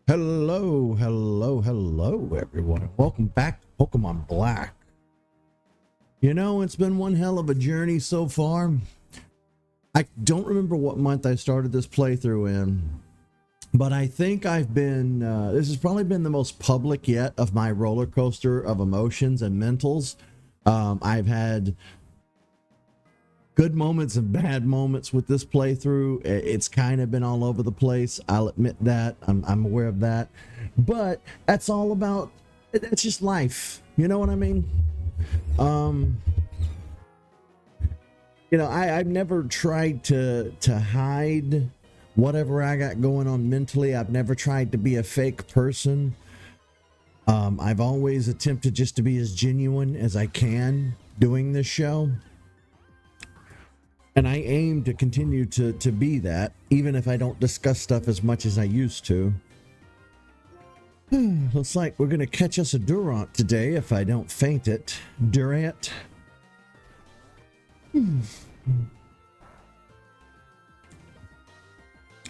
Hello, hello, hello, everyone. Welcome back to Pokemon Black. You know, it's been one hell of a journey so far. I don't remember what month I started this playthrough in, but I think I've been, this has probably been the most public yet of my roller coaster of emotions and mentals. I've had good moments and bad moments with this playthrough. It's kind of been all over the place. I'll admit that. I'm aware of that. But that's all about, it's just life. You know what I mean? You know, I've never tried to hide whatever I got going on mentally. I've never tried to be a fake person. I've always attempted just to be as genuine as I can doing this show. And I aim to continue to be that, even if I don't discuss stuff as much as I used to. Looks like we're going to catch us a Durant today if I don't faint it. Durant.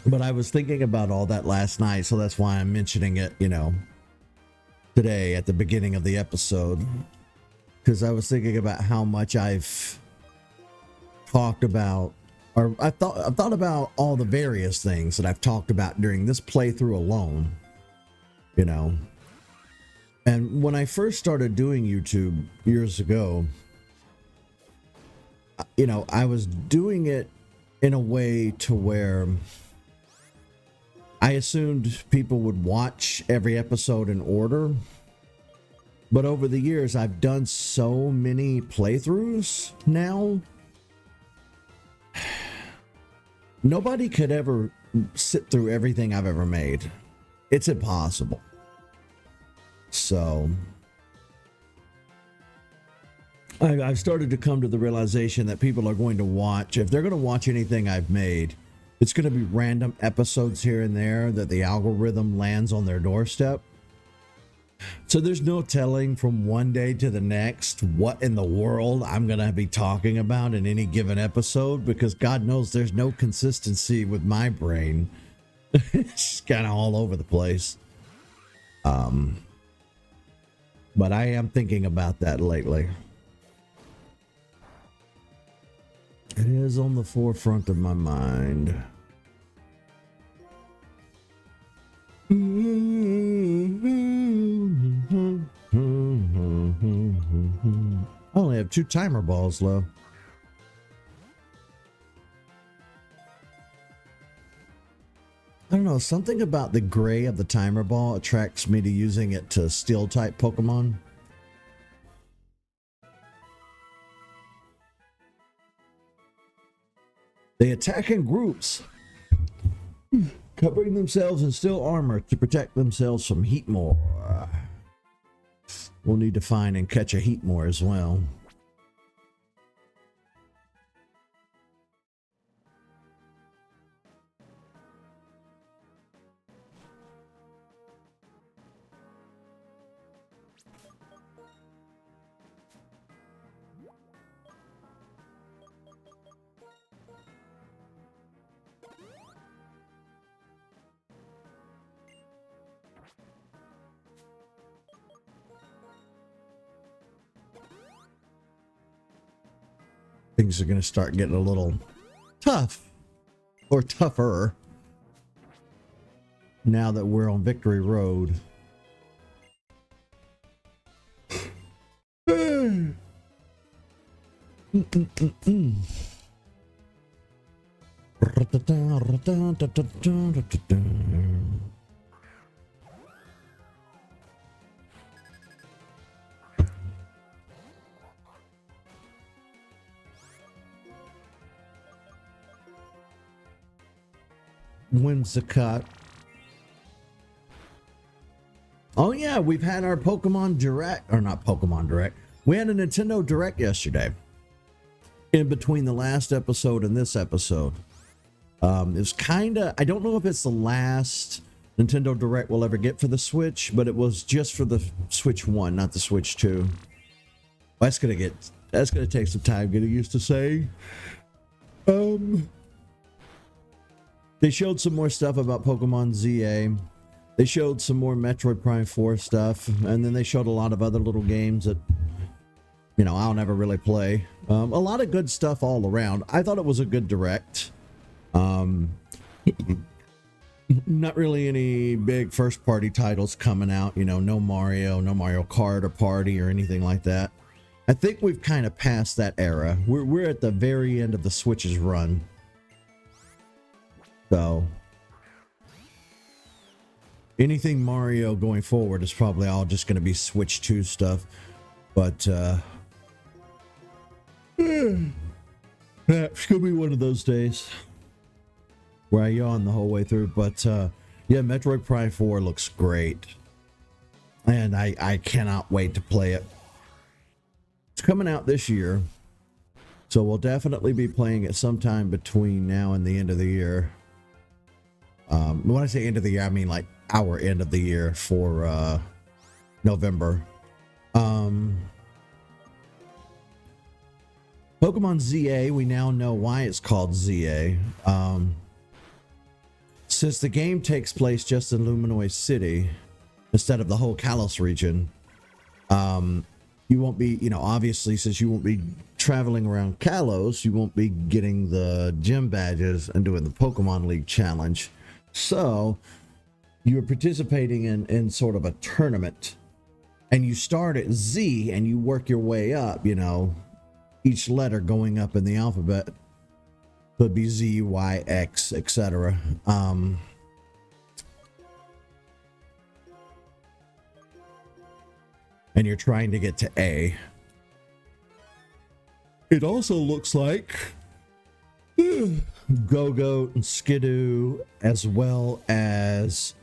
But I was thinking about all that last night, so that's why I'm mentioning it, you know, today at the beginning of the episode. Because I was thinking about how much I've talked about, or I've thought about all the various things that I've talked about during this playthrough alone, you know. And when I first started doing YouTube years ago, you know, I was doing it in a way to where I assumed people would watch every episode in order. But over the years, I've done so many playthroughs now. Nobody could ever sit through everything I've ever made. It's impossible. So I've started to come to the realization that people are going to watch, if they're going to watch anything I've made, it's going to be random episodes here and there that the algorithm lands on their doorstep. So there's no telling from one day to the next what in the world I'm going to be talking about in any given episode, because God knows there's no consistency with my brain. It's kind of all over the place. But I am thinking about that lately. It is on the forefront of my mind. I only have 2 timer balls left. I don't know, something about the gray of the timer ball attracts me to using it to steel type Pokemon. They attack in groups, covering themselves in steel armor to protect themselves from Heatmore. We'll need to find and catch a Heatmore as well. Things are going to start getting a little tough, or tougher, now that we're on Victory Road. Whimsicott. Oh yeah, we've had our Pokemon Direct, or not Pokemon Direct. We had a Nintendo Direct yesterday. In between the last episode and this episode. It was kind of, I don't know if it's the last Nintendo Direct we'll ever get for the Switch, but it was just for the Switch 1, not the Switch 2. That's gonna take some time getting used to saying. They showed some more stuff about Pokemon ZA. They showed some more Metroid Prime 4 stuff, and then they showed a lot of other little games that, you know, I'll never really play. A lot of good stuff all around. I thought it was a good direct. Not really any big first-party titles coming out. You know, no Mario Kart or Party or anything like that. I think we've kind of passed that era. We're at the very end of the Switch's run. So anything Mario going forward is probably all just going to be Switch 2 stuff. But it's going to be one of those days where I yawn the whole way through. But yeah, Metroid Prime 4 looks great. And I cannot wait to play it. It's coming out this year. So we'll definitely be playing it sometime between now and the end of the year. When I say end of the year, I mean like our end of the year for November. Pokemon ZA, we now know why it's called ZA. Since the game takes place just in Luminois City instead of the whole Kalos region, you won't be, you know, obviously, since you won't be traveling around Kalos, you won't be getting the gym badges and doing the Pokemon League challenge. So you're participating in sort of a tournament, and you start at Z and you work your way up, you know, each letter going up in the alphabet. Could be Z, Y, X, etc. And you're trying to get to A. It also looks like Go-Goat and Skidoo, as well as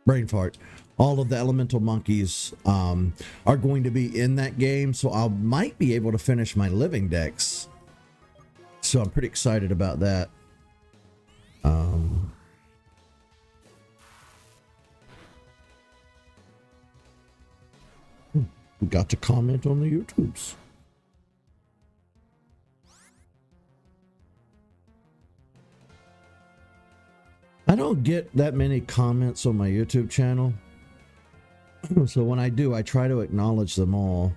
Brain Fart. All of the elemental monkeys are going to be in that game, so I might be able to finish my living decks. So I'm pretty excited about that. We got to comment on the YouTubes. I don't get that many comments on my YouTube channel. So when I do, I try to acknowledge them all.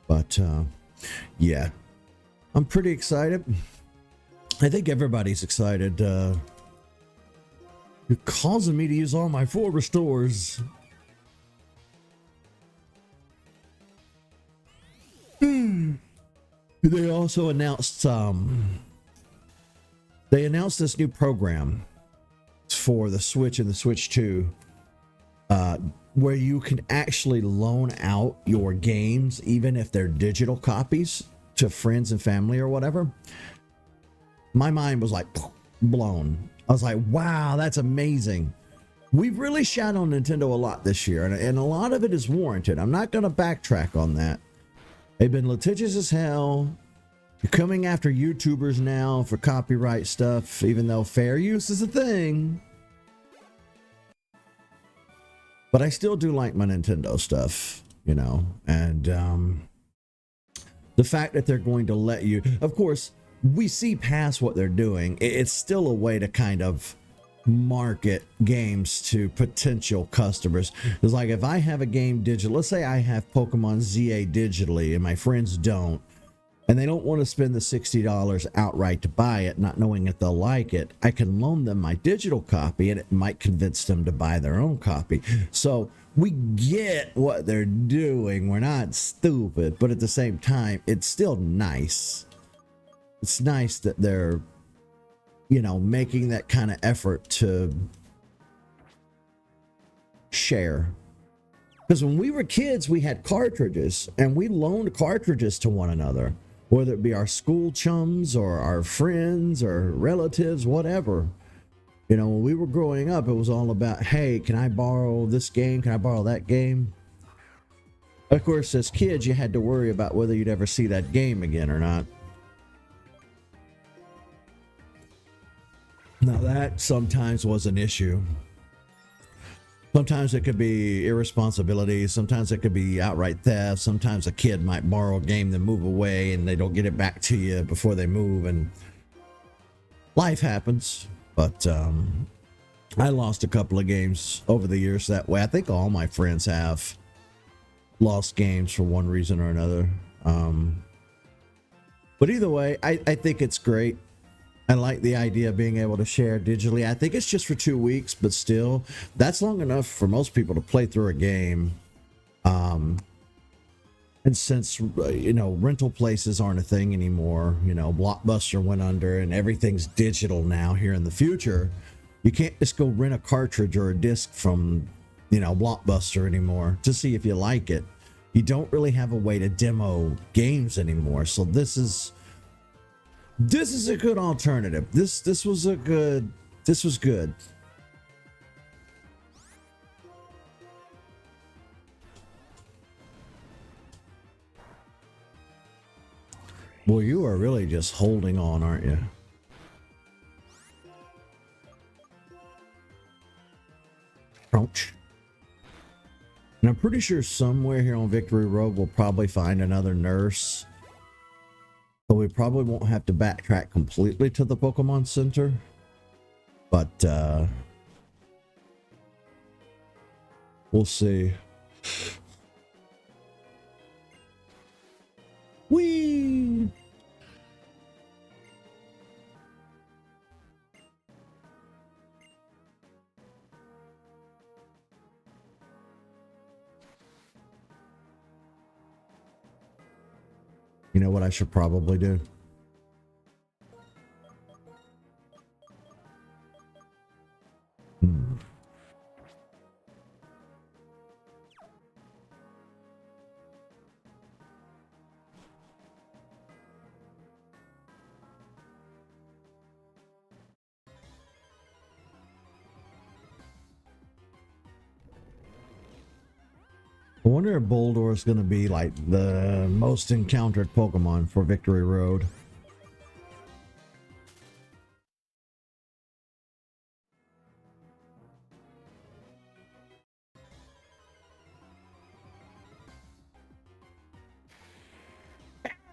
But yeah, I'm pretty excited. I think everybody's excited. You're causing me to use all my 4 restores. They also announced this new program for the Switch and the Switch 2, where you can actually loan out your games, even if they're digital copies, to friends and family or whatever. My mind was like blown. I was like, wow, that's amazing. We've really shat on Nintendo a lot this year, and a lot of it is warranted. I'm not going to backtrack on that. They've been litigious as hell. You're coming after YouTubers now for copyright stuff, even though fair use is a thing. But I still do like my Nintendo stuff, you know, and the fact that they're going to let you, of course, we see past what they're doing. It's still a way to kind of market games to potential customers. It's like if I have a game digital, let's say I have Pokemon ZA digitally and my friends don't, and they don't want to spend the $60 outright to buy it, not knowing if they'll like it, I can loan them my digital copy and it might convince them to buy their own copy. So we get what they're doing. We're not stupid, but at the same time, it's still nice. It's nice that they're, you know, making that kind of effort to share. Because when we were kids, we had cartridges and we loaned cartridges to one another, whether it be our school chums or our friends or relatives, whatever. You know, when we were growing up, it was all about, hey, can I borrow this game? Can I borrow that game? Of course, as kids, you had to worry about whether you'd ever see that game again or not. Now that sometimes was an issue. Sometimes it could be irresponsibility. Sometimes it could be outright theft. Sometimes a kid might borrow a game, then move away, and they don't get it back to you before they move. And life happens. But I lost a couple of games over the years that way. I think all my friends have lost games for one reason or another. But either way, I think it's great. I like the idea of being able to share digitally. I think it's just for 2 weeks, but still, that's long enough for most people to play through a game. And since, rental places aren't a thing anymore, Blockbuster went under and everything's digital now here in the future, you can't just go rent a cartridge or a disc from, Blockbuster anymore to see if you like it. You don't really have a way to demo games anymore. So this is a good alternative. This was good. Well, you are really just holding on, aren't you? Crouch. And I'm pretty sure somewhere here on Victory Road we'll probably find another nurse. So we probably won't have to backtrack completely to the Pokemon Center. But we'll see. Whee! You know what I should probably do? I wonder if Boldor is going to be like the most encountered Pokemon for Victory Road.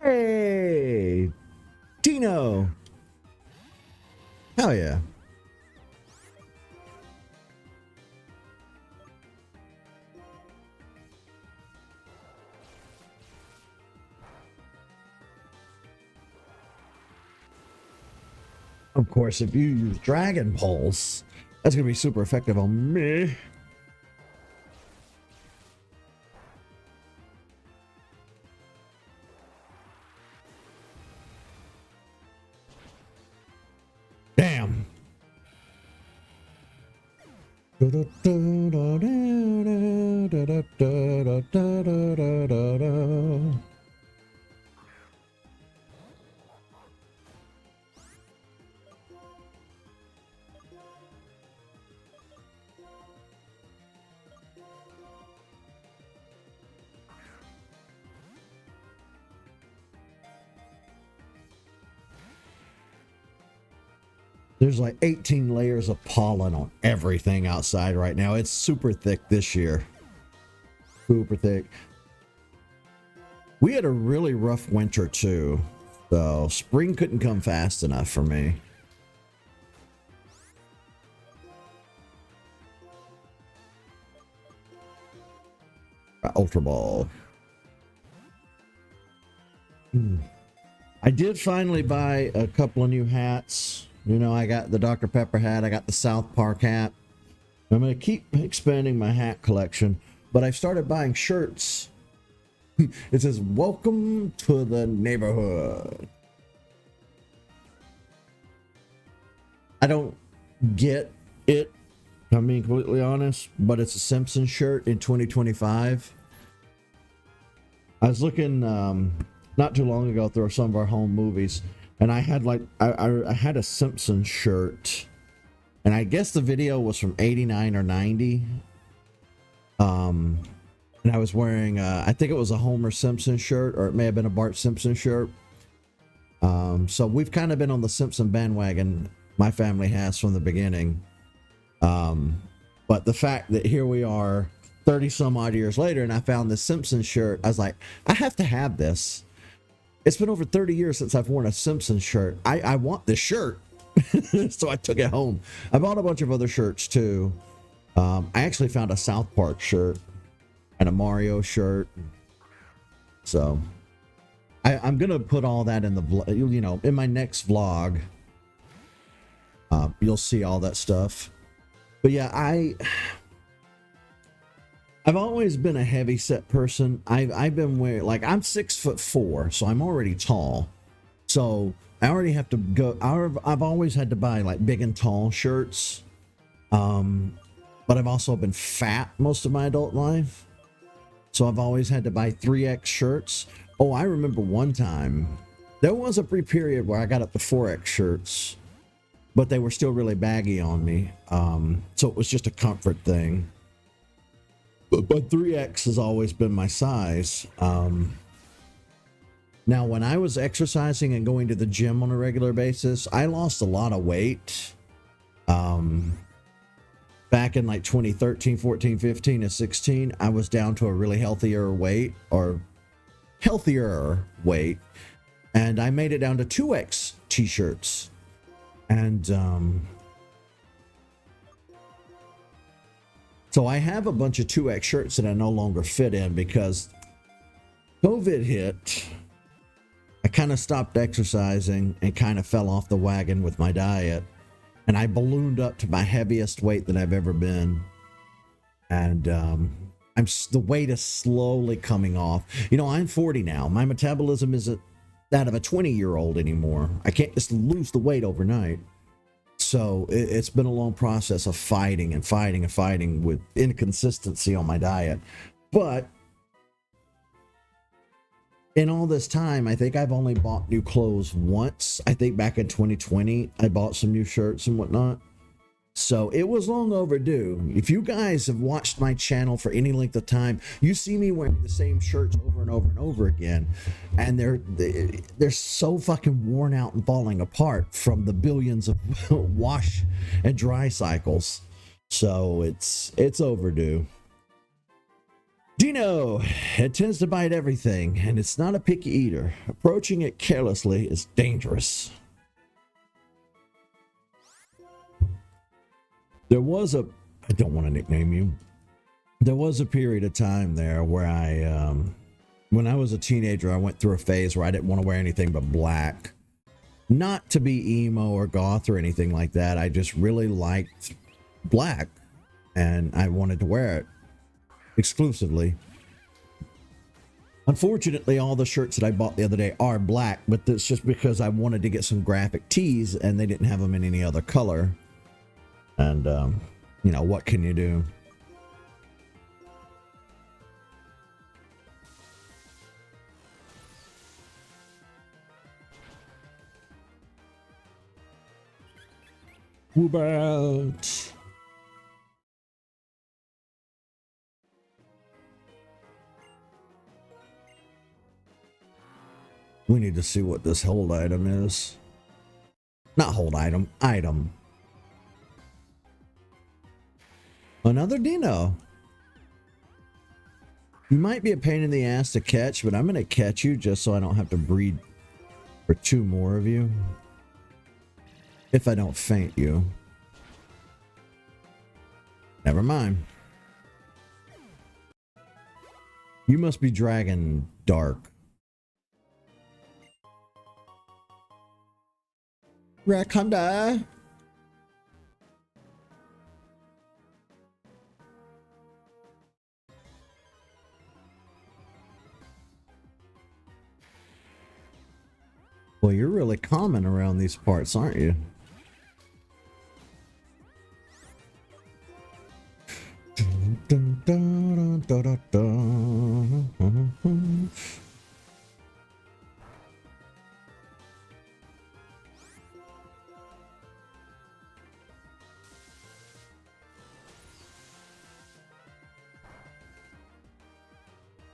Hey, Dino! Hell yeah. Of course, if you use Dragon Pulse, that's going to be super effective on me. Damn. There's like 18 layers of pollen on everything outside right now. It's super thick this year. Super thick. We had a really rough winter too. So spring couldn't come fast enough for me. Ultra Ball. I did finally buy a couple of new hats. You know, I got the Dr. Pepper hat. I got the South Park hat. I'm going to keep expanding my hat collection, but I've started buying shirts. It says, "Welcome to the neighborhood." I don't get it, I'm being completely honest, but it's a Simpsons shirt in 2025. I was looking not too long ago through some of our home movies, and I had like I had a Simpsons shirt, and I guess the video was from 89 or 90. And I was wearing I think it was a Homer Simpson shirt, or it may have been a Bart Simpson shirt. So we've kind of been on the Simpson bandwagon. My family has from the beginning. But But the fact that here we are 30 some odd years later and I found this Simpsons shirt, I was like, I have to have this. It's been over 30 years since I've worn a Simpsons shirt. I want this shirt. So I took it home. I bought a bunch of other shirts too. I actually found a South Park shirt and a Mario shirt. So I'm going to put all that in the, you know, in my next vlog. You'll see all that stuff. But yeah, I've always been a heavy set person. I've been wearing, like, I'm 6'4", so I'm already tall. So I already have to go. I've always had to buy like big and tall shirts. But I've also been fat most of my adult life. So I've always had to buy 3X shirts. Oh, I remember one time there was a brief period where I got up to 4X shirts, but they were still really baggy on me. So it was just a comfort thing. But 3X has always been my size. Now, when I was exercising and going to the gym on a regular basis, I lost a lot of weight. Back in like 2013, 14, 15, and 16, I was down to a really healthier weight, and I made it down to 2X t-shirts. And so I have a bunch of 2X shirts that I no longer fit in because COVID hit. I kind of stopped exercising and kind of fell off the wagon with my diet. And I ballooned up to my heaviest weight that I've ever been. And the weight is slowly coming off. You know, I'm 40 now. My metabolism isn't that of a 20-year-old anymore. I can't just lose the weight overnight. So it's been a long process of fighting with inconsistency on my diet. But in all this time, I think I've only bought new clothes once. I think back in 2020, I bought some new shirts and whatnot. So it was long overdue. If you guys have watched my channel for any length of time, you see me wearing the same shirts over and over and over again. And they're so fucking worn out and falling apart from the billions of wash and dry cycles. So it's overdue. Dino, it tends to bite everything, and it's not a picky eater. Approaching it carelessly is dangerous. I don't want to nickname you. There was a period of time there where when I was a teenager, I went through a phase where I didn't want to wear anything but black. Not to be emo or goth or anything like that. I just really liked black, and I wanted to wear it exclusively. Unfortunately, all the shirts that I bought the other day are black, but that's just because I wanted to get some graphic tees and they didn't have them in any other color. And, you know, what can you do? Whoobert. We need to see what this hold item is. Not hold item, item. Another Dino. You might be a pain in the ass to catch, but I'm going to catch you just so I don't have to breed for 2 more of you. If I don't faint you. Never mind. You must be Dragon Dark. Rakanda. Well, you're really common around these parts, aren't you?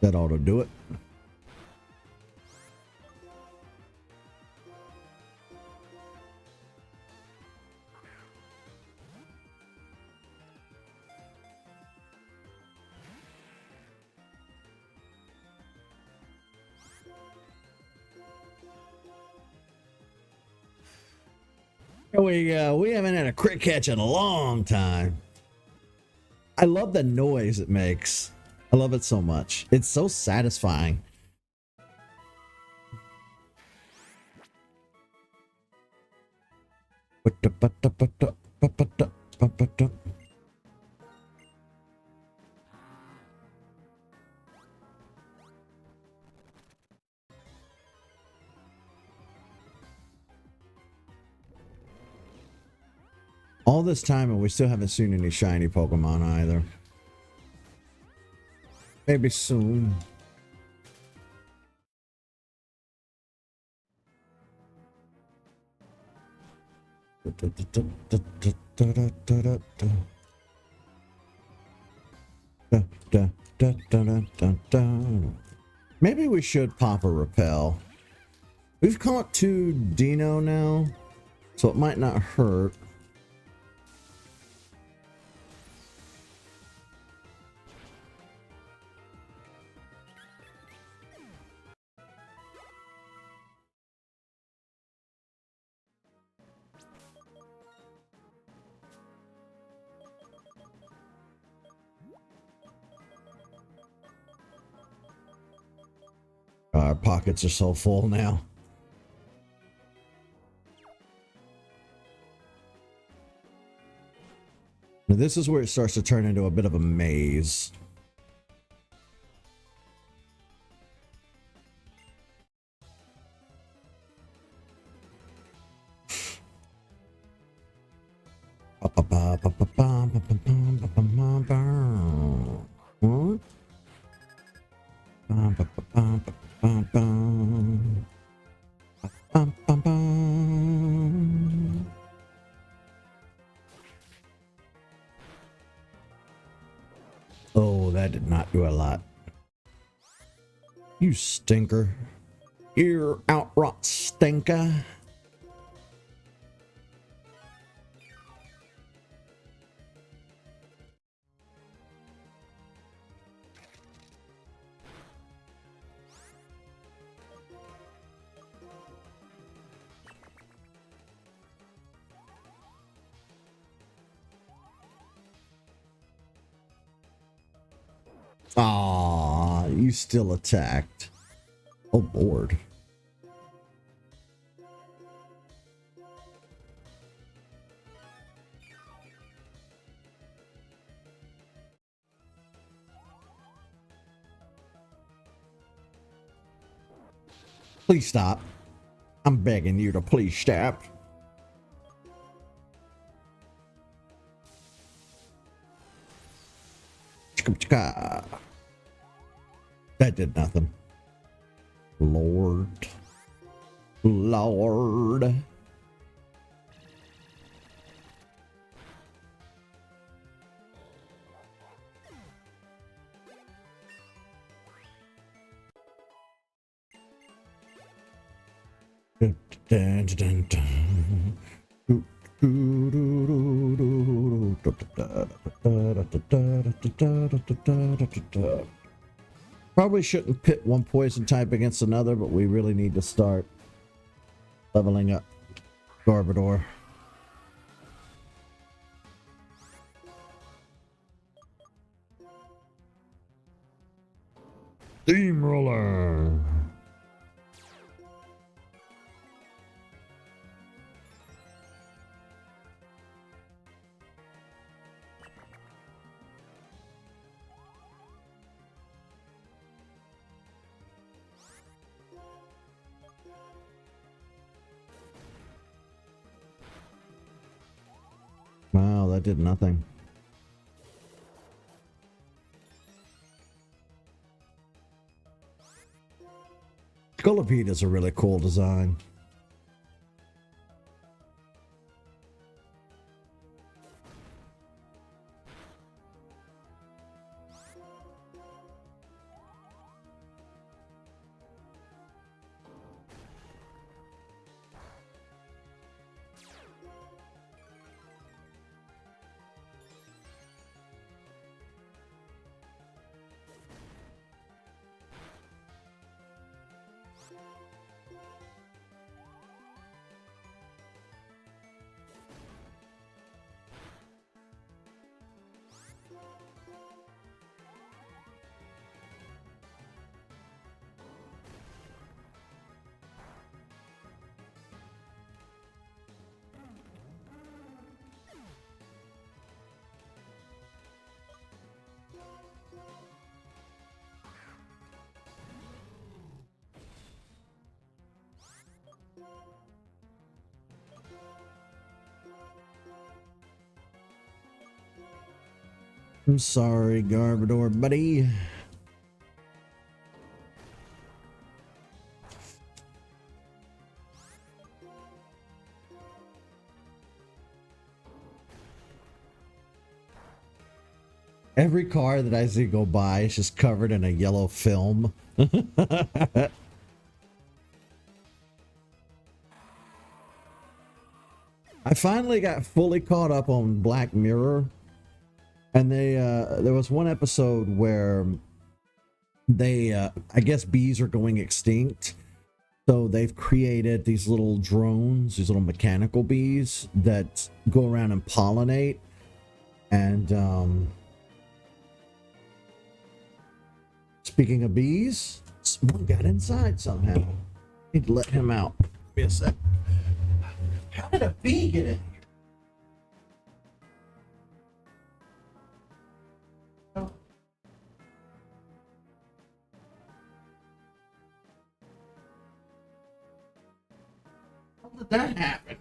That ought to do it. We haven't had a crit catch in a long time. I love the noise it makes. I love it so much. It's so satisfying. All this time and we still haven't seen any shiny Pokemon either. Maybe soon. Maybe we should pop a repel. We've caught 2 Dino now, so it might not hurt. Our pockets are so full now. Now this is where it starts to turn into a bit of a maze. Oh, that did not do a lot. You stinker. You're outrot stinker. Aw, you still attacked. Oh, Lord. Please stop. I'm begging you to please stop. That did nothing. Lord. Lord. Dun, dun, dun, dun. Probably shouldn't pit one poison type against another, but we really need to start leveling up Garbodor. Steamroller. Wow, that did nothing. Scolipede is a really cool design. I'm sorry, Garbodor, buddy. Every car that I see go by is just covered in a yellow film. I finally got fully caught up on Black Mirror, and there was one episode where they I guess bees are going extinct, so they've created these little drones, these little mechanical bees that go around and pollinate. And speaking of bees, someone got inside somehow. Need to let him out. Give me a sec. How did a bee get in here? Oh. How did that happen?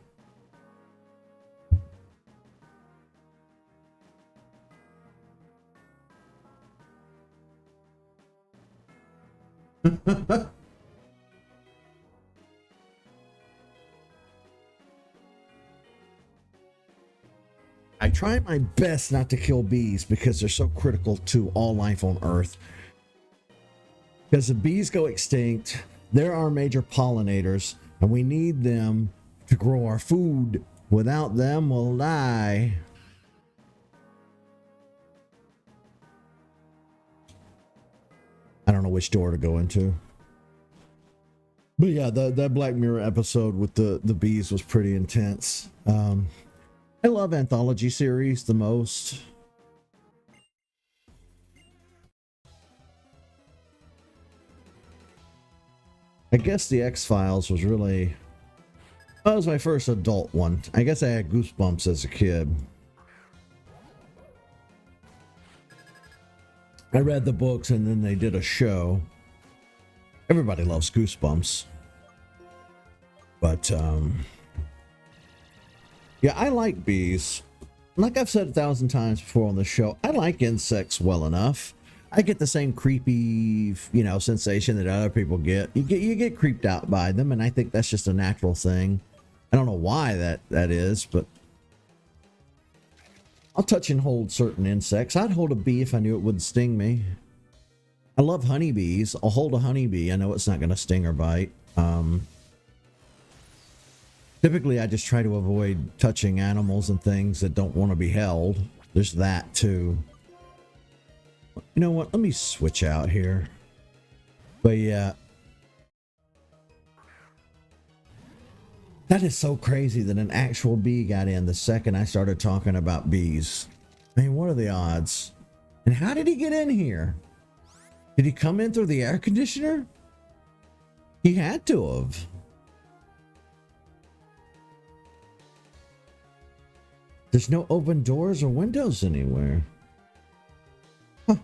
I try my best not to kill bees because they're so critical to all life on Earth. Because if bees go extinct, they're our major pollinators, and we need them to grow our food. Without them, we'll die. I don't know which door to go into. But yeah, that Black Mirror episode with the bees was pretty intense. I love anthology series the most. I guess the X-Files was really... That was my first adult one. I guess I had goosebumps as a kid. I read the books and then they did a show. Everybody loves Goosebumps. But, yeah, I like bees. Like I've said 1,000 times before on the show, I like insects well enough. I get the same creepy, sensation that other people get. You get creeped out by them, and I think that's just a natural thing. I don't know why that is, but I'll touch and hold certain insects. I'd hold a bee if I knew it wouldn't sting me. I love honeybees. I'll hold a honeybee. I know it's not going to sting or bite. Typically, I just try to avoid touching animals and things that don't want to be held. There's that, too. You know what? Let me switch out here. But, yeah. That is so crazy that an actual bee got in the second I started talking about bees. I mean, what are the odds? And how did he get in here? Did he come in through the air conditioner? He had to have. There's no open doors or windows anywhere. Huh.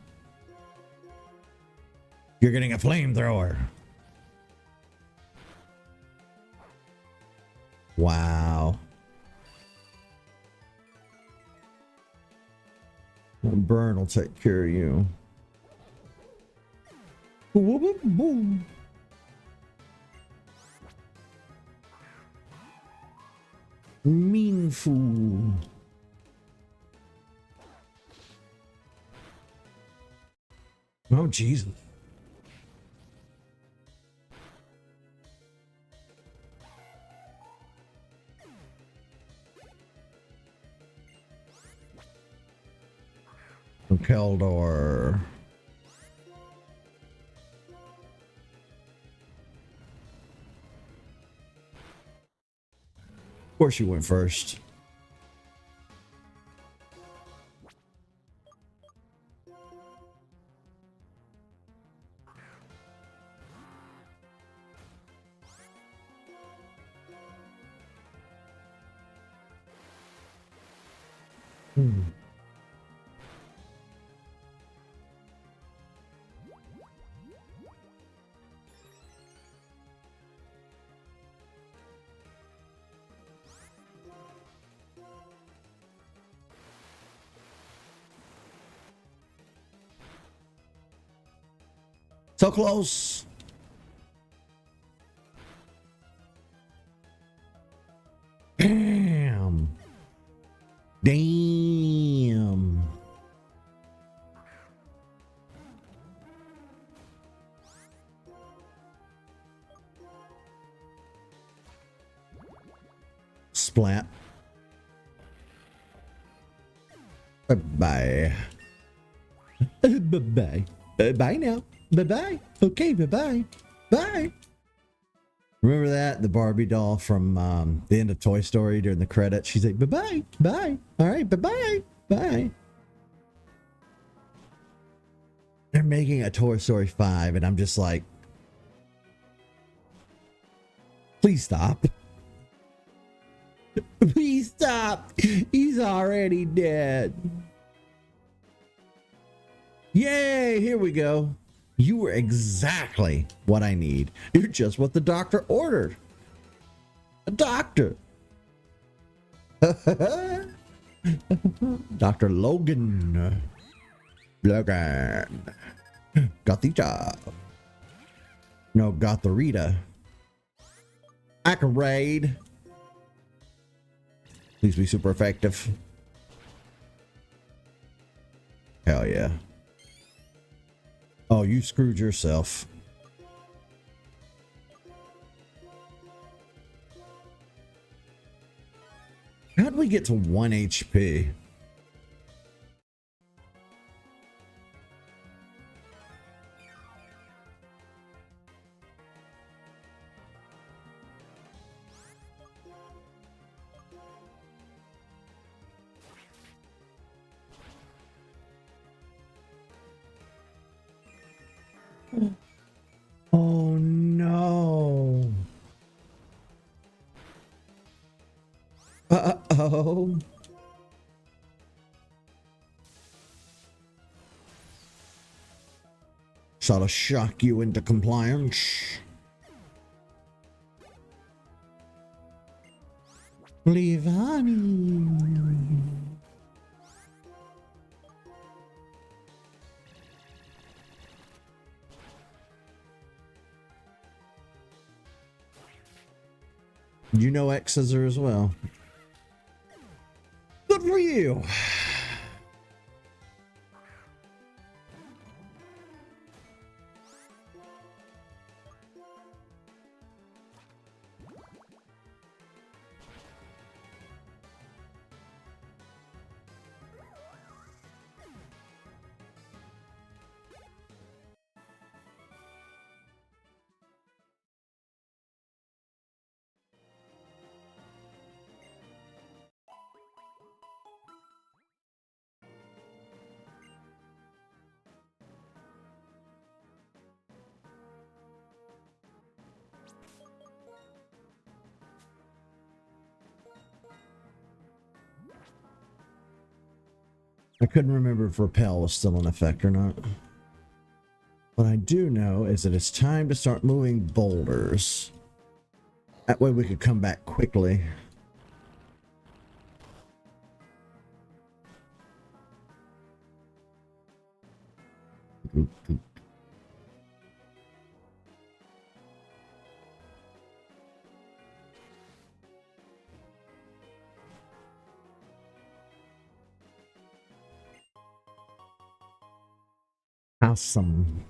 You're getting a flamethrower. Wow. Well, burn will take care of you. Boom. Mean fool. Oh, Jesus. Keldor. Of course you went first. So close. Damn. Damn. Splat. Bye-bye. Bye-bye. Bye now. Bye-bye. Okay, bye-bye. Bye. Remember that? The Barbie doll from the end of Toy Story during the credits? She's like, bye-bye. Bye. All right, bye-bye. Bye. They're making a Toy Story 5, and I'm just like, please stop. Please stop. He's already dead. Yay, here we go. You were exactly what I need. You're just what the doctor ordered. A doctor. Dr. Logan. Logan. Got the job. No, got the Rita. Accolade. Please be super effective. Hell yeah. Oh, you screwed yourself. How'd we get to 1 HP? Oh no. Uh-oh. Shall I shock you into compliance? Leavani. You know X's are as well. Good for you. I couldn't remember if repel was still in effect or not. What I do know is that it's time to start moving boulders. That way we could come back quickly. Awesome.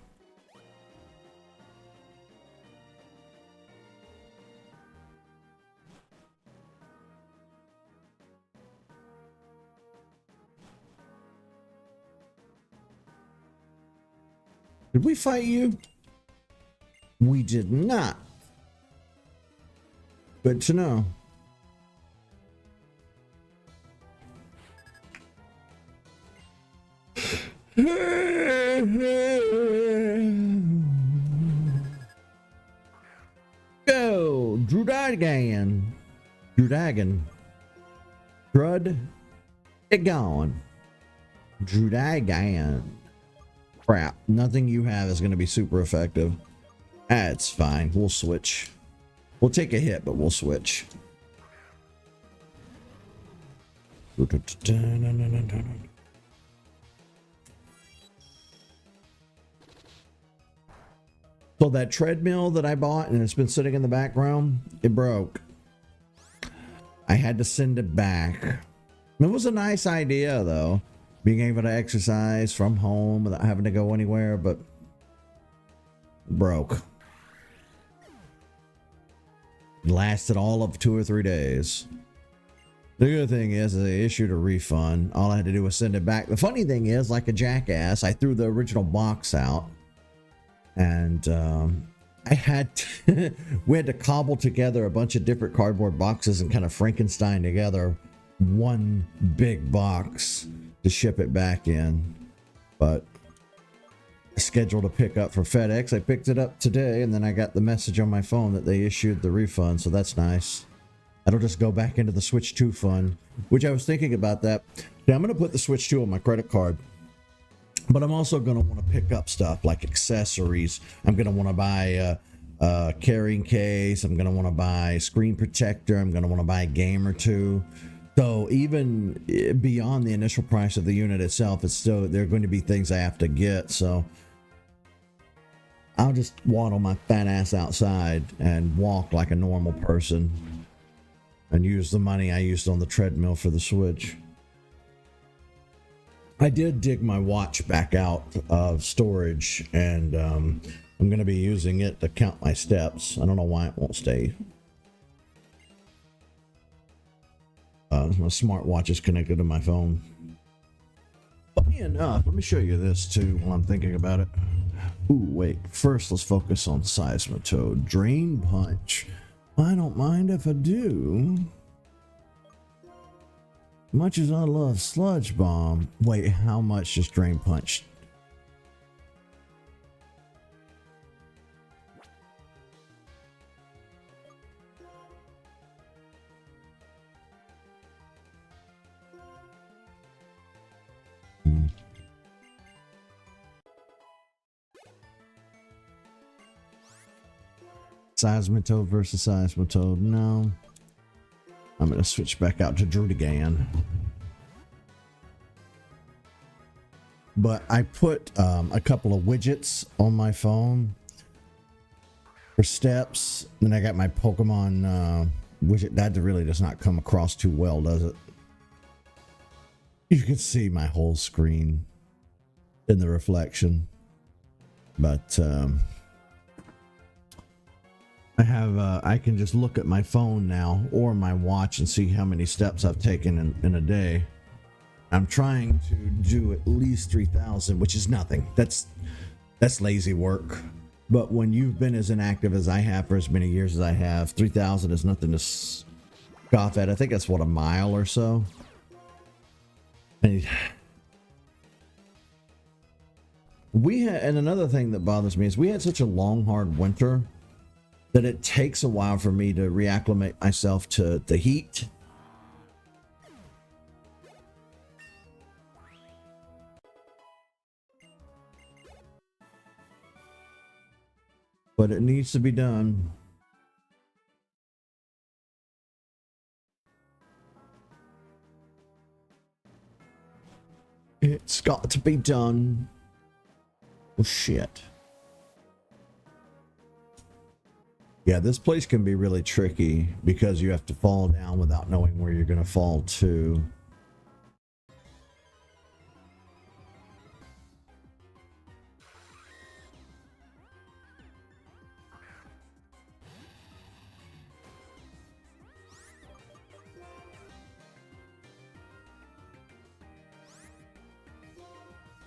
Did we fight you? We did not. Good to know. Go, Drudagan. Drudagan. Drud. Get going. Drudagan. Crap. Nothing you have is going to be super effective. That's fine. We'll switch. We'll take a hit, but we'll switch. So that treadmill that I bought and it's been sitting in the background, it broke. I had to send it back. It was a nice idea though, being able to exercise from home without having to go anywhere, but broke. It lasted all of 2 or 3 days. The good thing is they issued a refund. All I had to do was send it back. The funny thing is, like a jackass, I threw the original box out, and I had we had to cobble together a bunch of different cardboard boxes and kind of Frankenstein together one big box to ship it back in. But scheduled to pick up for FedEx. I picked it up today, and then I got the message on my phone that they issued the refund, so that's nice. That'll just go back into the Switch 2 fund, which I was thinking about that. Now, I'm going to put the Switch 2 on my credit card, but I'm also going to want to pick up stuff like accessories. I'm going to want to buy a carrying case. I'm going to want to buy a screen protector. I'm going to want to buy a game or two. So even beyond the initial price of the unit itself, it's still, there are going to be things I have to get. So I'll just waddle my fat ass outside and walk like a normal person and use the money I used on the treadmill for the Switch. I did dig my watch back out of storage, and I'm going to be using it to count my steps. I don't know why it won't stay. My smartwatch is connected to my phone. Funny enough, let me show you this too while I'm thinking about it. Ooh, wait. First, let's focus on Seismitoad. Drain Punch. I don't mind if I do. Much as I love Sludge Bomb. Wait, how much does Drain Punch? Seismitoad versus Seismitoad. No. I'm going to switch back out to Drudigan. But I put a couple of widgets on my phone for steps. Then I got my Pokemon widget. That really does not come across too well, does it? You can see my whole screen in the reflection. But I can just look at my phone now or my watch and see how many steps I've taken in a day. I'm trying to do at least 3,000, which is nothing. That's lazy work. But when you've been as inactive as I have for as many years as I have, 3,000 is nothing to scoff at. I think that's what, a mile or so. And another thing that bothers me is we had such a long, hard winter that it takes a while for me to reacclimate myself to the heat. But it needs to be done. It's got to be done. Oh, shit. Yeah, this place can be really tricky because you have to fall down without knowing where you're going to fall to.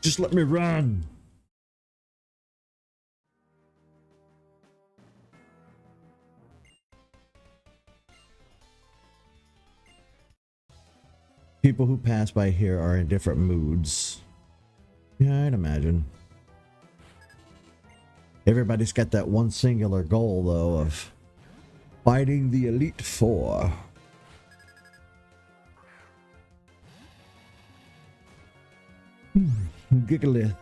Just let me run. People who pass by here are in different moods. Yeah, I'd imagine. Everybody's got that one singular goal, though, of fighting the Elite Four. Gigalith.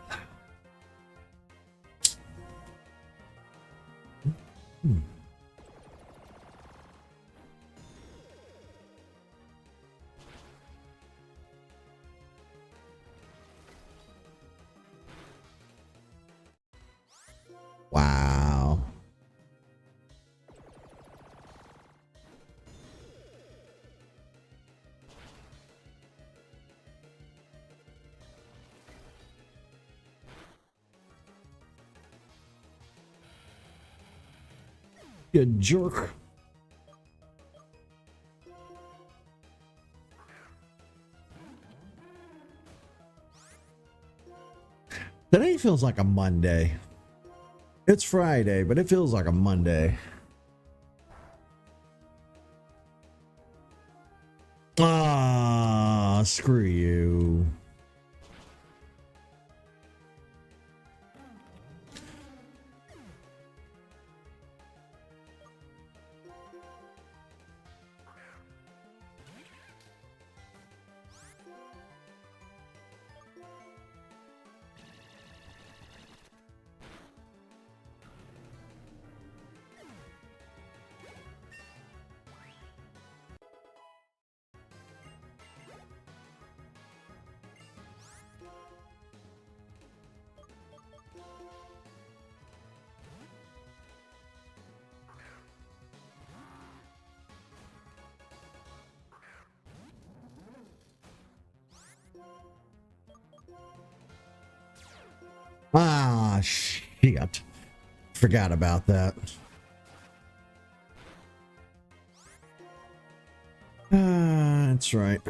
Wow. You jerk. Today feels like a Monday. It's Friday, but it feels like a Monday. Ah, screw you. Ah, shit. Forgot about that. That's right.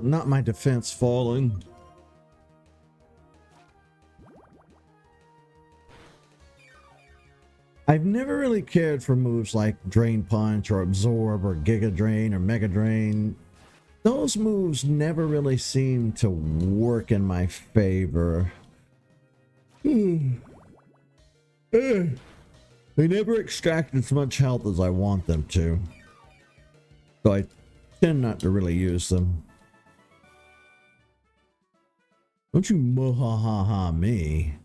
Not my defense falling. I've never really cared for moves like Drain Punch or Absorb or Giga Drain or Mega Drain. Those moves never really seem to work in my favor. They never extract as much health as I want them to. So I tend not to really use them. Don't you mohahaha me.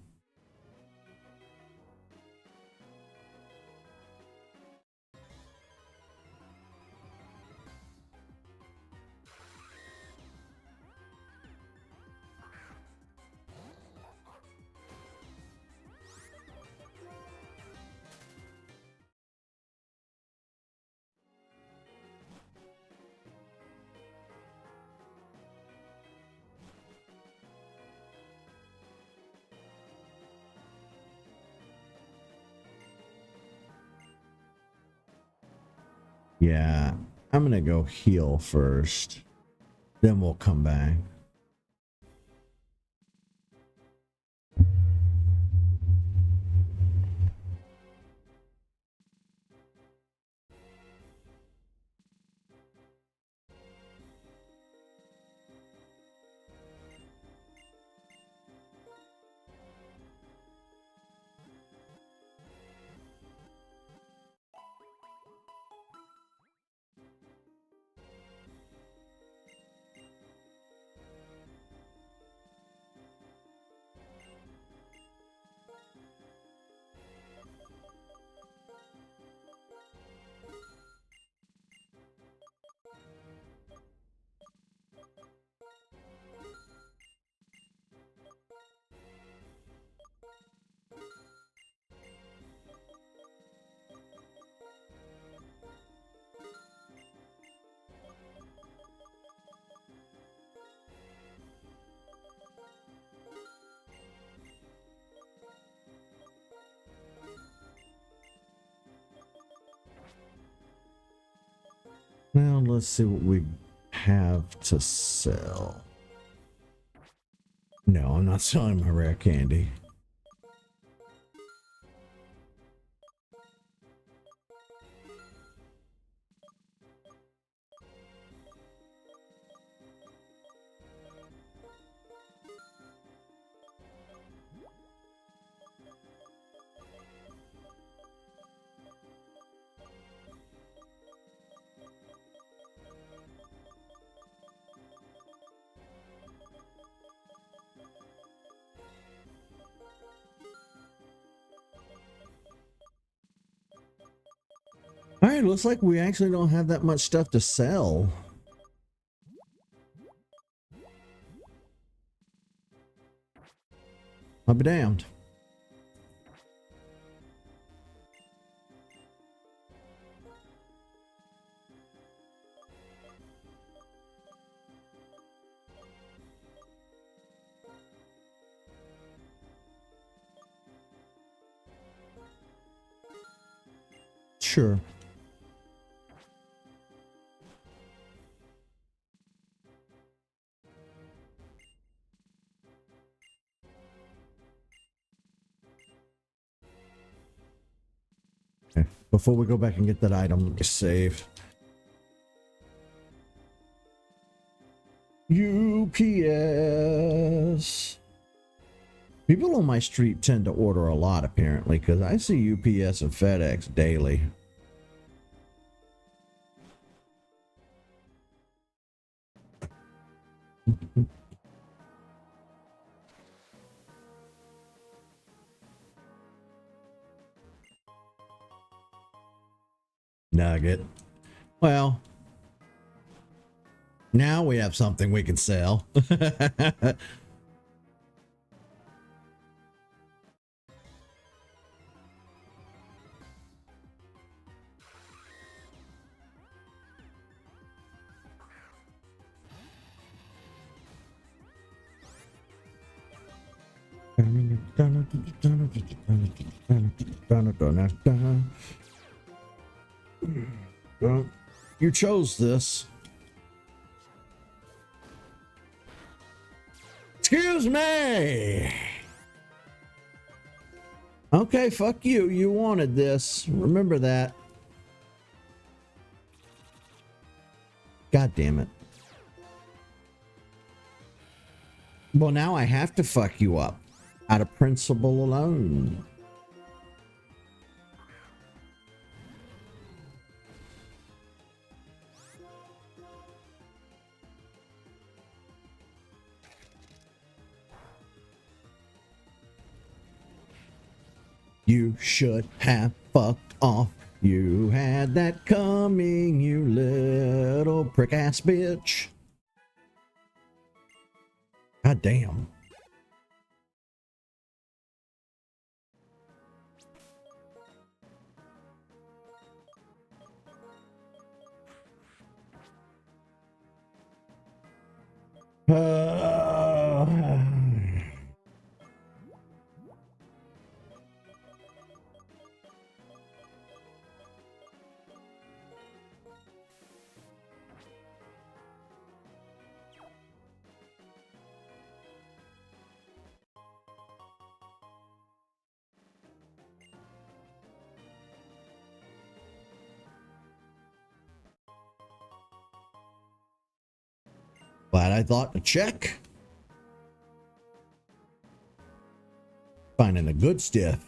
Yeah, I'm gonna go heal first. Then we'll come back. Now let's see what we have to sell. No, I'm not selling my rare candy. right, looks like we actually don't have that much stuff to sell. I'll be damned. Sure. Okay. Before we go back and get that item, let me save. UPS. People on my street tend to order a lot, apparently, because I see UPS and FedEx daily. Nugget. Well, now we have something we can sell. You chose this. Excuse me. Okay, fuck you. You wanted this. Remember that. God damn it. Well, now I have to fuck you up. Out of principle alone. You should have fucked off. You had that coming, you little prick ass bitch. God damn. Glad I thought to check. Finding a good stiff.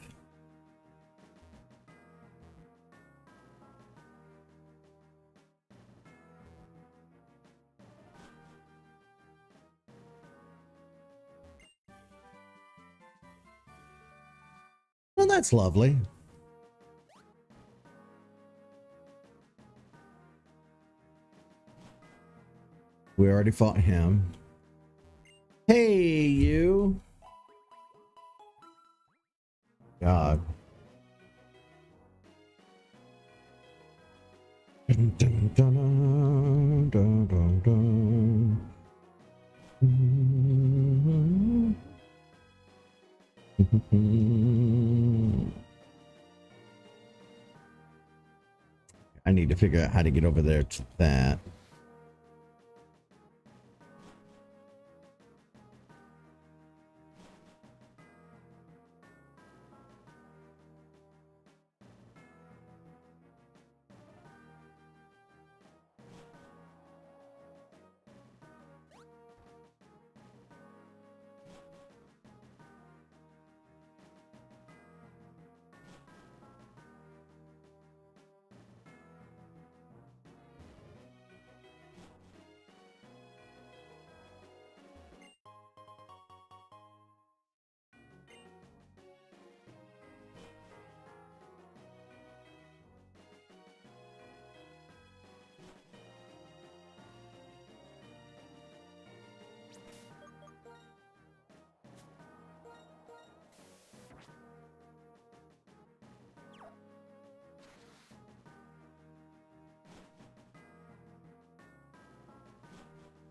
Well, that's lovely. We already fought him. Hey, you. God. Dun, dun, dun, dun, dun, dun. I need to figure out how to get over there to that.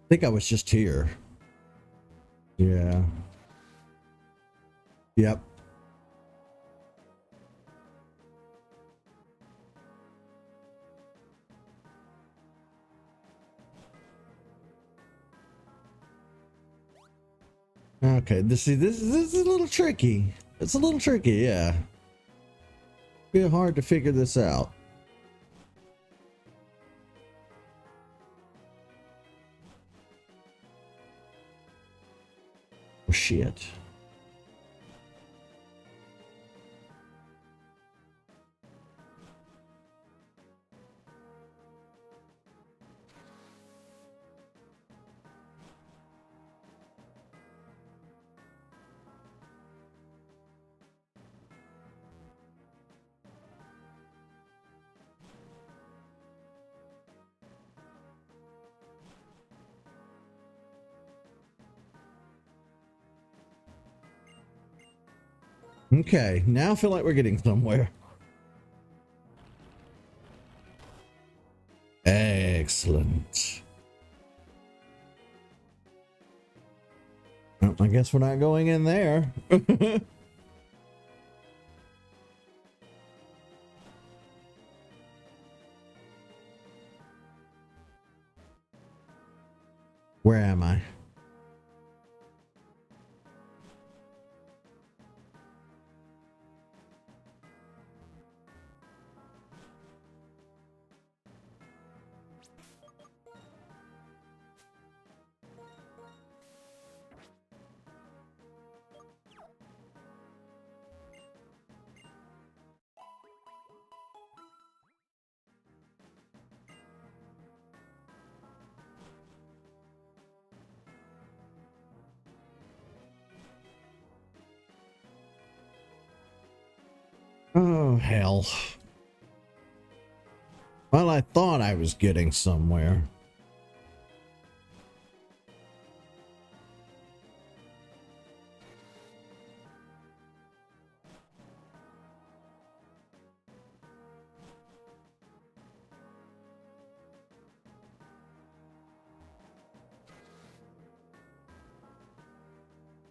think I was just here. Yeah. Yep. Okay, this is a little tricky. It's a little tricky, yeah. Be hard to figure this out. Oh, shit. Okay, now I feel like we're getting somewhere. Excellent. Well, I guess we're not going in there. Where am I? Oh, hell. Well, I thought I was getting somewhere.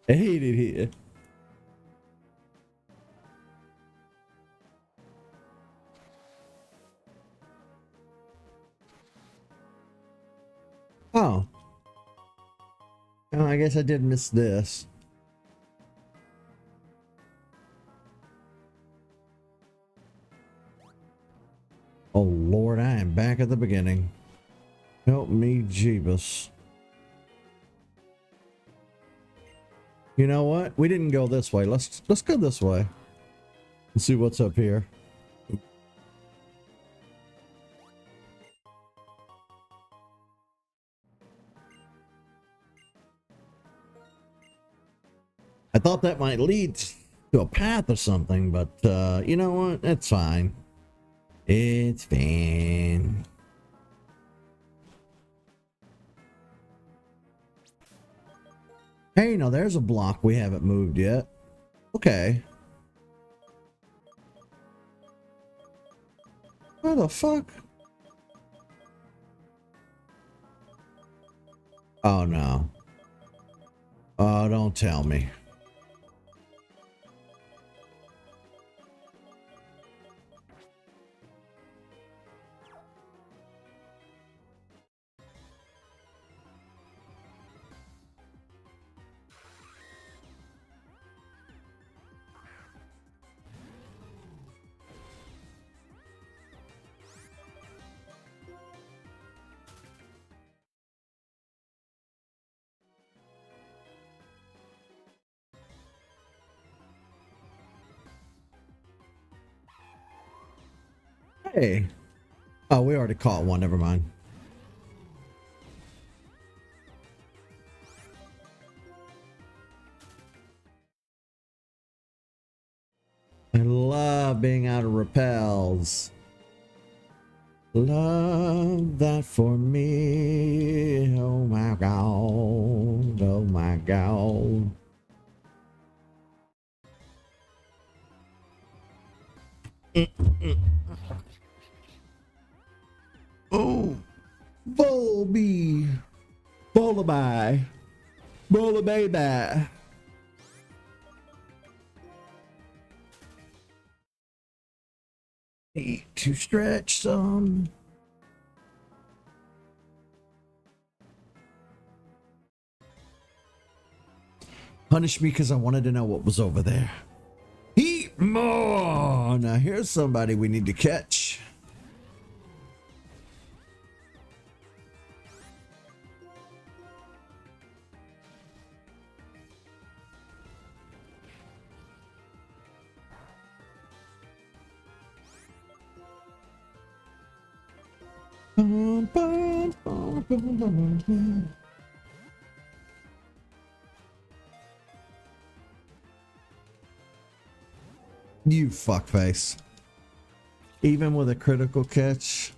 I hate it here. Oh. Oh, I guess I did miss this. Oh, Lord, I am back at the beginning. Help me, Jeebus. You know what? We didn't go this way. Let's go this way. Let's see what's up here. I thought that might lead to a path or something, but you know what? It's fine. It's fine. Hey, now there's a block we haven't moved yet. Okay. What the fuck? Oh, no. Oh, don't tell me. Hey. Oh, we already caught one. Never mind. I love being out of repels. Love that for me. Oh my god. Oh my god. Oh, Volby. Lullaby. Baby. Need to stretch some. Punish me because I wanted to know what was over there. Eat more. Now here's somebody we need to catch. You fuckface. Even with a critical catch.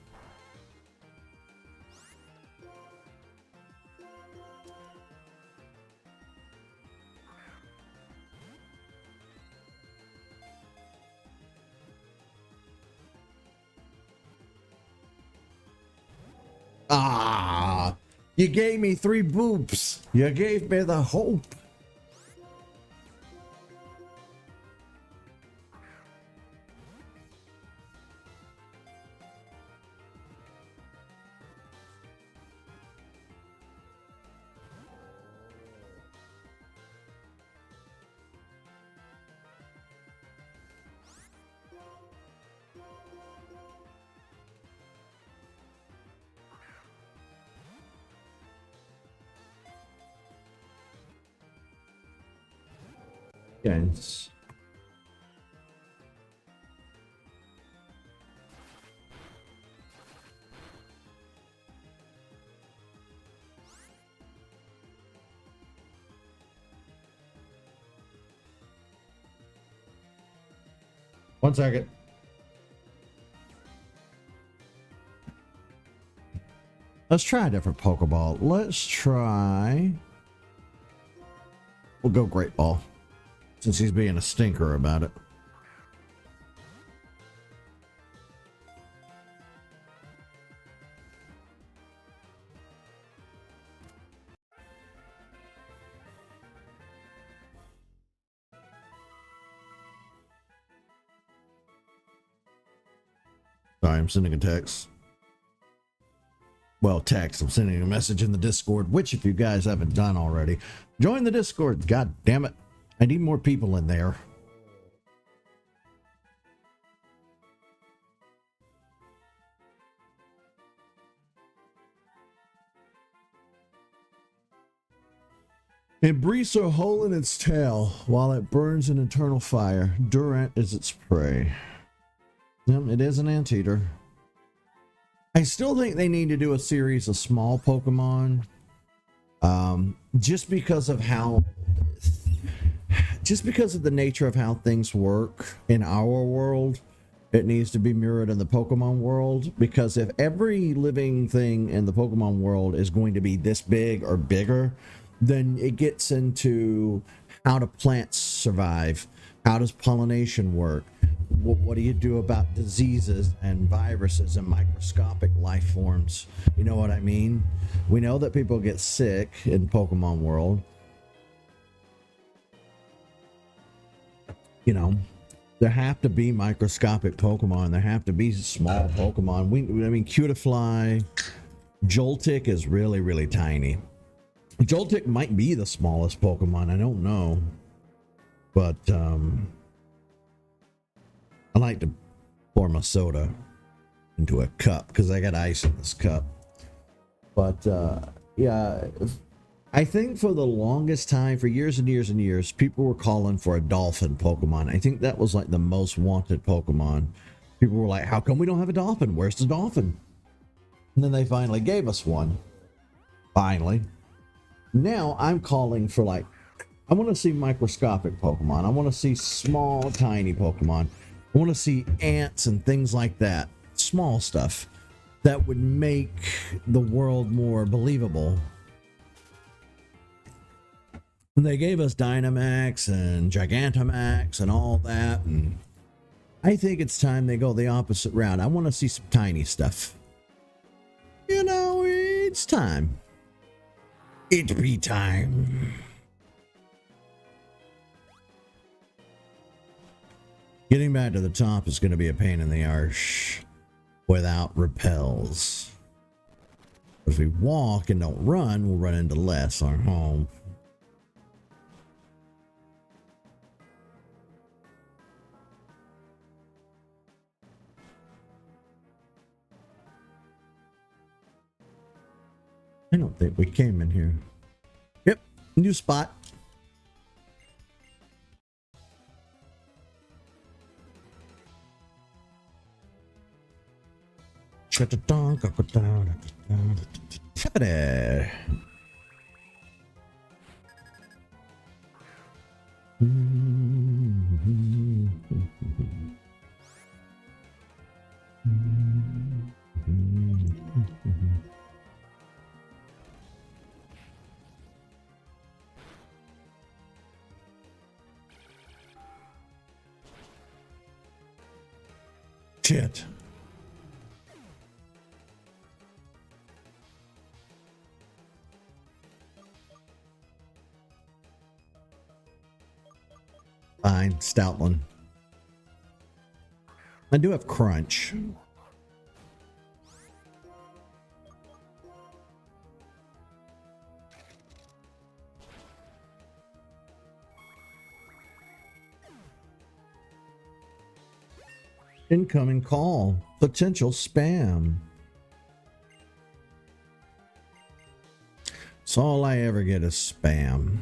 Ah, you gave me 3 boobs. You gave me the hope. Yes. One second. Let's try a different Pokeball. Let's try. We'll go Great Ball. Since he's being a stinker about it. Sorry, I'm sending a text. Well, text. I'm sending a message in the Discord, which if you guys haven't done already, join the Discord. God damn it. I need more people in there. It breathes a hole in its tail while it burns an eternal fire. Durant is its prey. Yep, it is an anteater. I still think they need to do a series of small Pokemon. Just because of the nature of how things work in our world, it needs to be mirrored in the Pokemon world. Because if every living thing in the Pokemon world is going to be this big or bigger, then it gets into how do plants survive? How does pollination work? What do you do about diseases and viruses and microscopic life forms? You know what I mean? We know that people get sick in Pokemon world. You know, there have to be microscopic Pokemon. There have to be small Pokemon. I mean, Cutiefly, Joltik is really, really tiny. Joltik might be the smallest Pokemon. I don't know. But, I like to pour my soda into a cup because I got ice in this cup. But yeah, I think for the longest time, for years and years and years, people were calling for a dolphin Pokemon. I think that was like the most wanted Pokemon. People were like, how come we don't have a dolphin? Where's the dolphin? And then they finally gave us one. Finally. Now I'm calling for like, I want to see microscopic Pokemon. I want to see small, tiny Pokemon. I want to see ants and things like that. Small stuff that would make the world more believable. And they gave us Dynamax and Gigantamax and all that. And I think it's time they go the opposite route. I want to see some tiny stuff. You know, it's time. It be time. Getting back to the top is going to be a pain in the arse without repels. If we walk and don't run, we'll run into less on home. I don't think we came in here. Yep, new spot. Tippity. Shit. Fine, Stoutland. I do have crunch. Incoming call. Potential spam. So all I ever get is spam.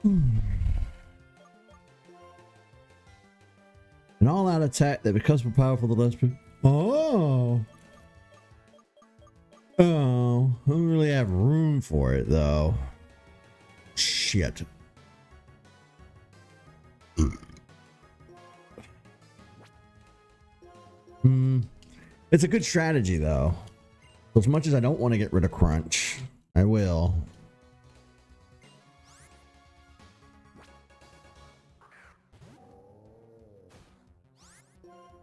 An all-out attack that becomes more powerful the less. Oh, I don't really have room for it though. Shit. It's a good strategy though. As much as I don't want to get rid of crunch, I will.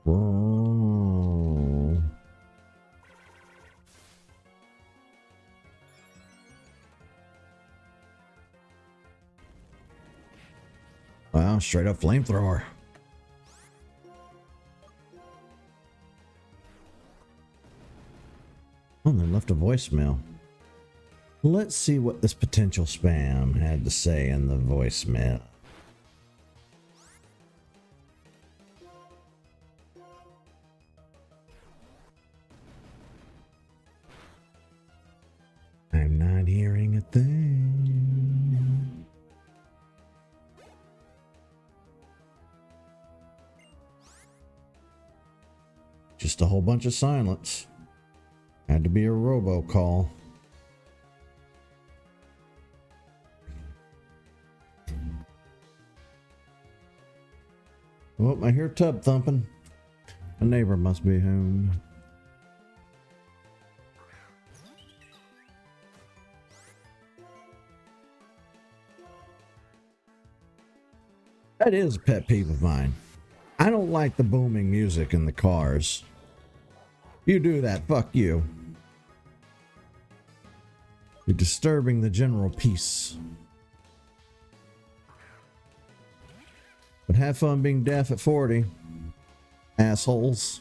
Whoa. Wow, straight up flamethrower. Oh, they left a voicemail. Let's see what this potential spam had to say in the voicemail. I'm not hearing a thing. Just a whole bunch of silence. Had to be a robocall. Oh, I hear tub thumping. A neighbor must be home. That is a pet peeve of mine. I don't like the booming music in the cars. You do that, fuck you. You're disturbing the general peace. But have fun being deaf at 40. Assholes.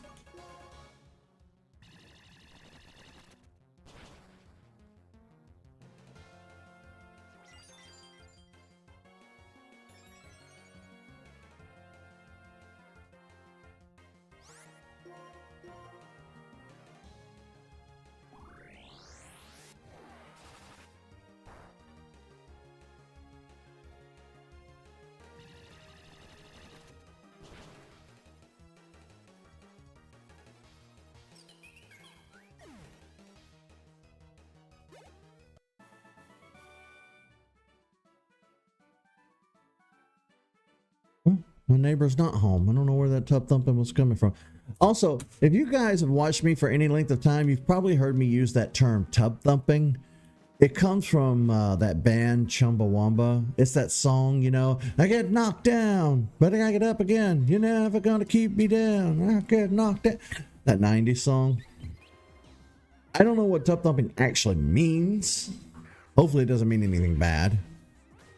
My neighbor's not home. I don't know where that tub thumping was coming from. Also, if you guys have watched me for any length of time, you've probably heard me use that term tub thumping. It comes from that band Chumbawamba. It's that song, you know, I get knocked down, but I get up again. You're never gonna keep me down. I get knocked down. That 90s song. I don't know what Tubthumping actually means. Hopefully it doesn't mean anything bad.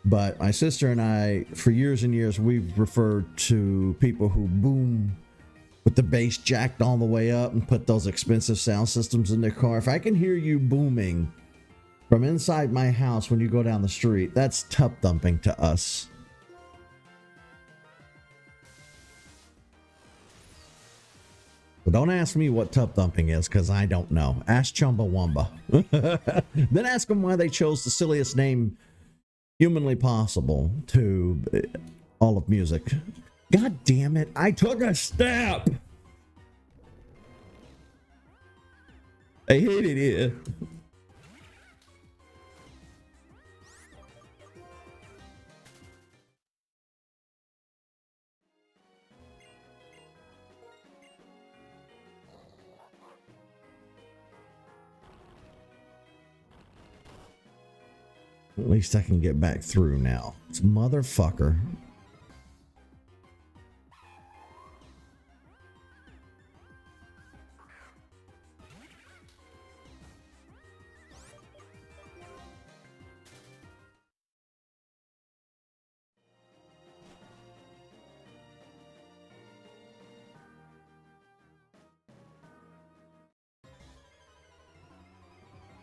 But my sister and I, for years and years, we've referred to people who boom with the bass jacked all the way up and put those expensive sound systems in their car. If I can hear you booming from inside my house when you go down the street, that's Tubthumping to us. But don't ask me what Tubthumping is, because I don't know. Ask Chumbawamba. Then ask them why they chose the silliest name humanly possible to all of music. God damn it, I took a step! I hated it. At least I can get back through now. It's motherfucker.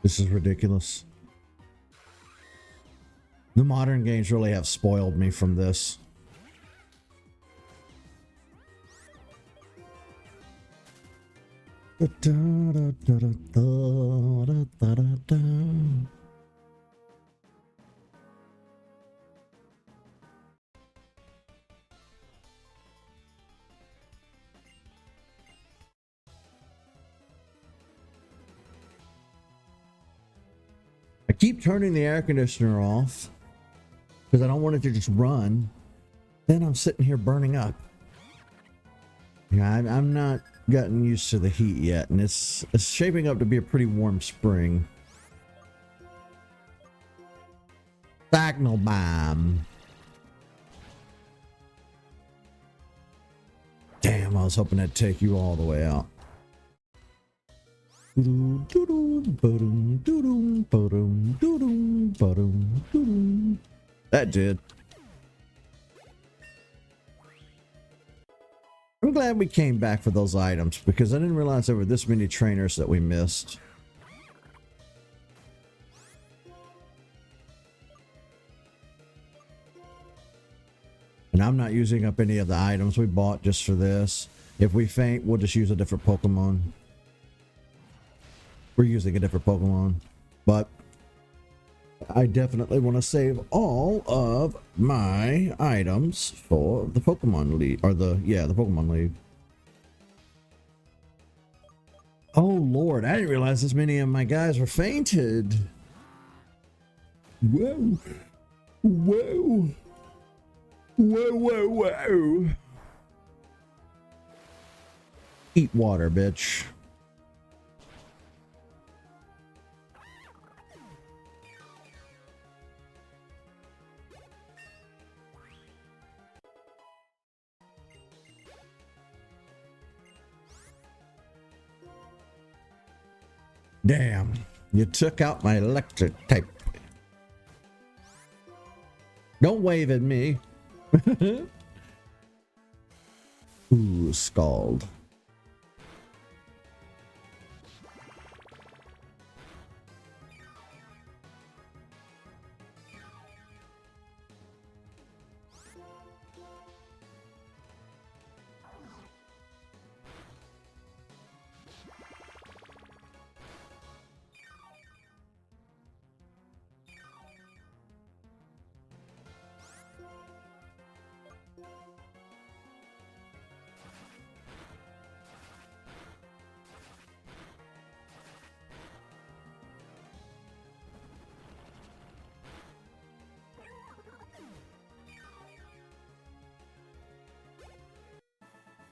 This is ridiculous. The modern games really have spoiled me from this. I keep turning the air conditioner off because I don't want it to just run. Then I'm sitting here burning up. Yeah, I'm not gotten used to the heat yet, and it's shaping up to be a pretty warm spring. Bagnal bomb. Damn, I was hoping that'd take you all the way out. That did. I'm glad we came back for those items because I didn't realize there were this many trainers that we missed. And I'm not using up any of the items we bought just for this. If we faint, we'll just use a different Pokemon. We're using a different Pokemon, but I definitely want to save all of my items for the Pokemon League, or the Pokemon League. Oh Lord, I didn't realize this many of my guys were fainted. Whoa, whoa, whoa, whoa, whoa. Eat water, bitch. Damn, you took out my electric tape. Don't wave at me. Ooh, scald.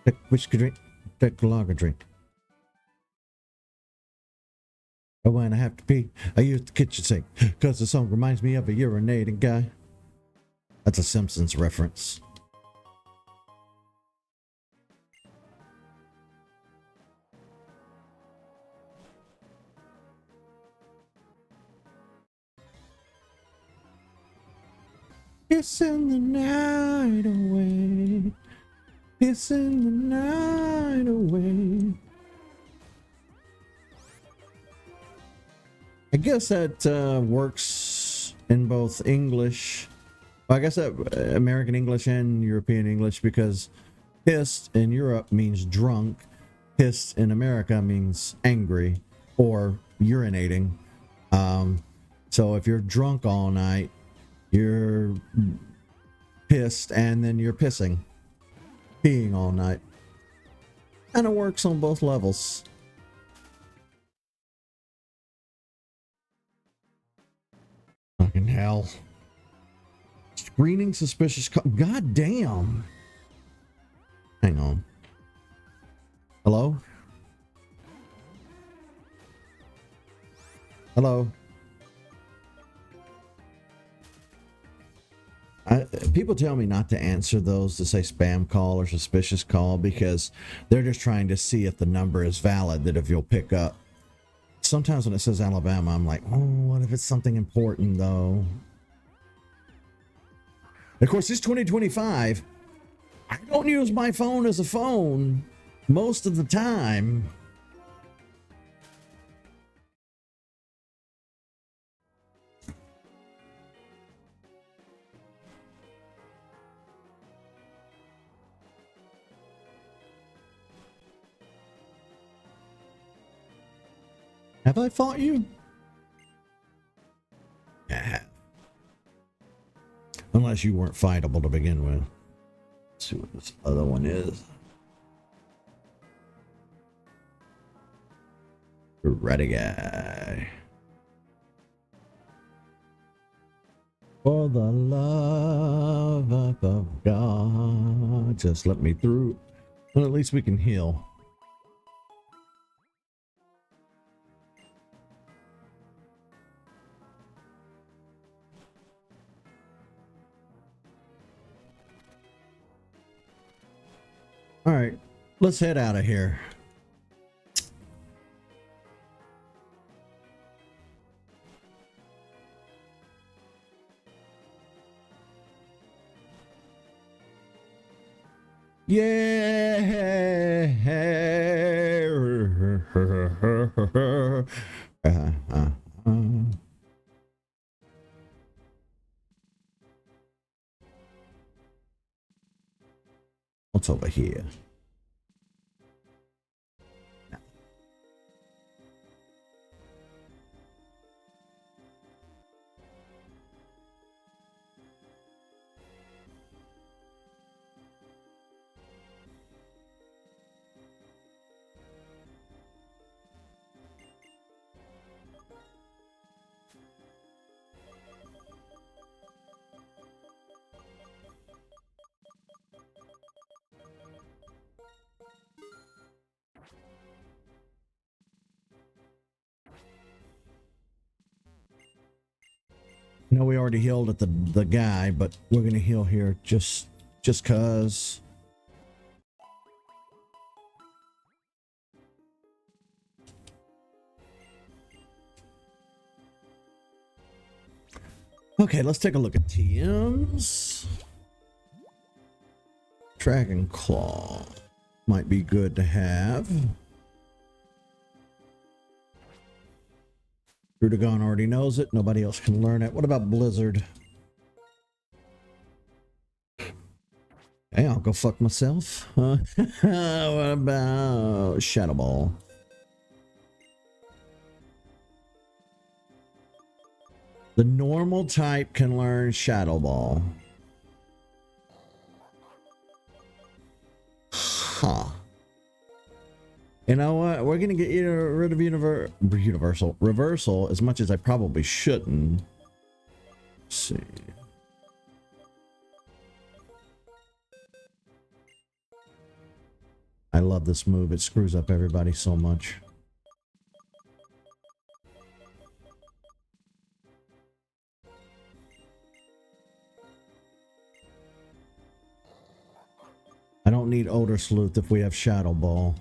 Take whiskey drink, take the lager drink. Oh, when I have to pee, I use the kitchen sink, because the song reminds me of a urinating guy. That's a Simpsons reference. Kissing the night away. Kissing the night away. I guess that works in both English. Well, I guess that American English and European English, because pissed in Europe means drunk. Pissed in America means angry or urinating. So if you're drunk all night, you're pissed and then you're peeing all night. And it works on both levels. Fucking hell. Screening suspicious. God damn. Hang on. Hello? Hello? People tell me not to answer those to say spam call or suspicious call because they're just trying to see if the number is valid, that if you'll pick up. Sometimes when it says Alabama, I'm like, oh, what if it's something important though? Of course, it's 2025. I don't use my phone as a phone most of the time. Have I fought you? I have. Unless you weren't fightable to begin with. Let's see what this other one is. Ready guy. For the love of God, just let me through. Well, at least we can heal. All right, let's head out of here. Yeah. What's over here? No, we already healed at the guy, but we're gonna heal here just cause. Okay, let's take a look at TMs. Dragon Claw might be good to have. Rudagon already knows it. Nobody else can learn it. What about Blizzard? Hey, I'll go fuck myself. What about Shadow Ball? The normal type can learn Shadow Ball. Huh. You know what? We're gonna get rid of reversal as much as I probably shouldn't. Let's see. I love this move. It screws up everybody so much. I don't need Odor Sleuth if we have Shadow Ball.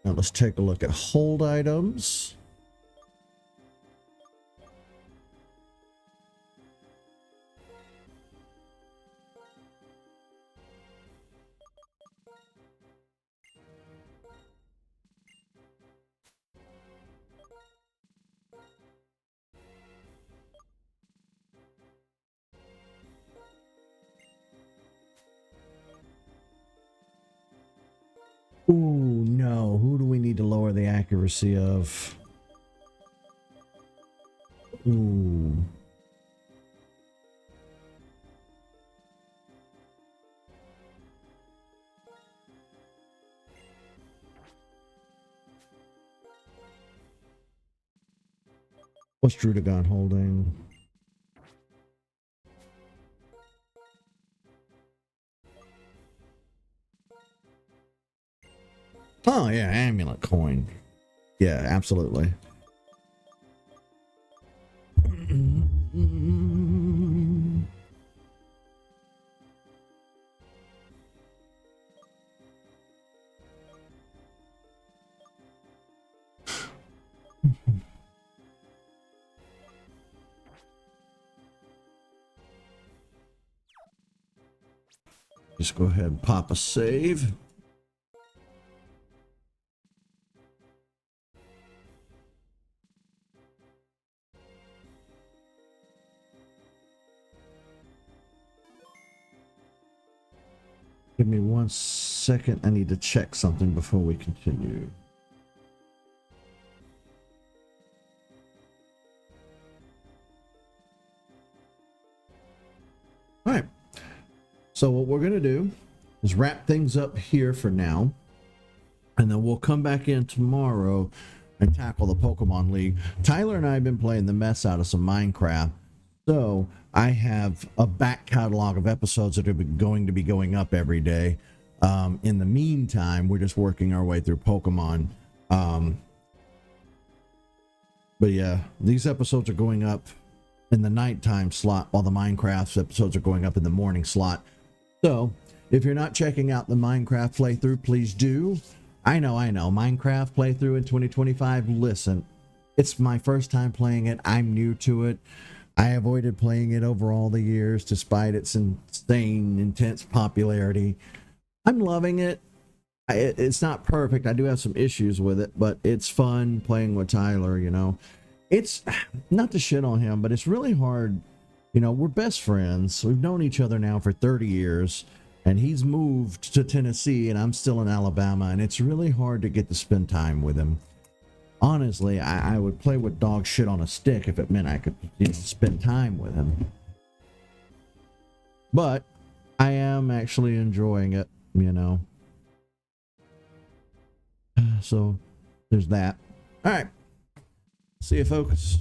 Now let's take a look at hold items. Ooh, no. Who do we need to lower the accuracy of? Ooh. What's Drudagon holding? Oh, yeah, amulet coin. Yeah, absolutely. Just go ahead and pop a save. Give me 1 second. I need to check something before we continue. All right. So what we're going to do is wrap things up here for now. And then we'll come back in tomorrow and tackle the Pokemon League. Tyler and I have been playing the mess out of some Minecraft. So I have a back catalog of episodes that are going to be going up every day. In the meantime, we're just working our way through Pokemon. But yeah, these episodes are going up in the nighttime slot, while the Minecraft episodes are going up in the morning slot. So if you're not checking out the Minecraft playthrough, please do. I know, Minecraft playthrough in 2025. Listen, it's my first time playing it. I'm new to it. I avoided playing it over all the years, despite its insane, intense popularity. I'm loving it. It's not perfect. I do have some issues with it, but it's fun playing with Tyler, you know. It's not to shit on him, but it's really hard. You know, we're best friends. We've known each other now for 30 years. And he's moved to Tennessee, and I'm still in Alabama, and it's really hard to get to spend time with him. Honestly, I would play with dog shit on a stick if it meant I could, you know, spend time with him. But I am actually enjoying it, you know. So there's that. All right. See you, folks.